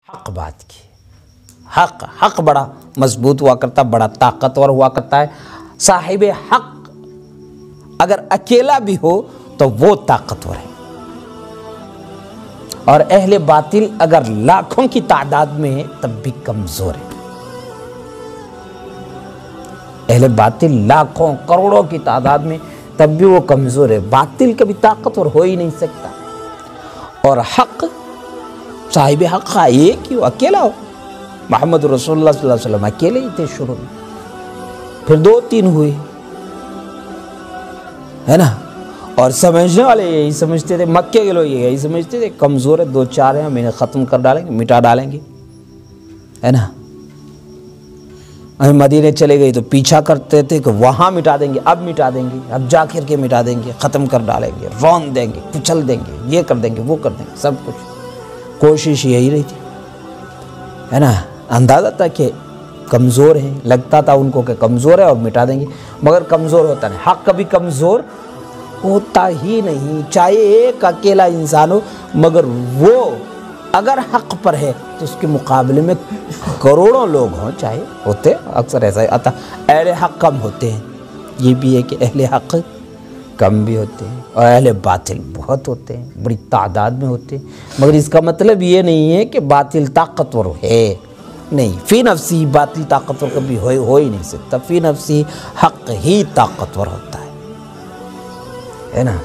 حق بات کی. حق بڑا مضبوط ہوا کرتا ہے، بڑا طاقتور ہوا کرتا ہے. صاحب حق اگر اکیلا بھی ہو تو وہ طاقتور ہے، اور اہل باطل اگر لاکھوں کی تعداد میں ہے تب بھی کمزور ہے. اہل باطل لاکھوں کروڑوں کی تعداد میں تب بھی وہ کمزور ہے. باطل کبھی طاقتور ہو ہی نہیں سکتا. اور حق، صاحب حق کا ایک ہی ہو، اکیلا ہو. محمد رسول اللہ صلی اللہ علیہ وسلم اکیلے ہی تھے شروع میں، پھر 2-3 ہوئے، ہے نا. اور سمجھنے والے یہی سمجھتے تھے، مکے کے لوگ یہی سمجھتے تھے کمزور ہے، 2-4 ہیں، ہم انہیں ختم کر ڈالیں گے، مٹا ڈالیں گے، ہے نا. مدینے چلے گئے تو پیچھا کرتے تھے کہ وہاں مٹا دیں گے، اب مٹا دیں گے، اب جا کر کے مٹا دیں گے، ختم کر ڈالیں گے، رون دیں گے، کچل دیں گے، یہ کر دیں گے، وہ کر دیں گے. سب کچھ کوشش یہی رہی تھی، ہے نا. اندازہ تھا کہ کمزور ہیں، لگتا تھا ان کو کہ کمزور ہے اور مٹا دیں گے، مگر کمزور ہوتا نہیں. حق کبھی کمزور ہوتا ہی نہیں، چاہے ایک اکیلا انسان ہو، مگر وہ اگر حق پر ہے تو اس کے مقابلے میں کروڑوں لوگ ہوں، چاہے ہوتے، اکثر ایسا ہی آتا. اہل حق کم ہوتے ہیں، یہ بھی ہے کہ اہل حق کم بھی ہوتے ہیں، اور اہل باطل بہت ہوتے ہیں، بڑی تعداد میں ہوتے ہیں. مگر اس کا مطلب یہ نہیں ہے کہ باطل طاقتور ہے، نہیں. فی نفسی باطل طاقتور کبھی ہو ہی نہیں سکتا. فی نفسی حق ہی طاقتور ہوتا ہے نا.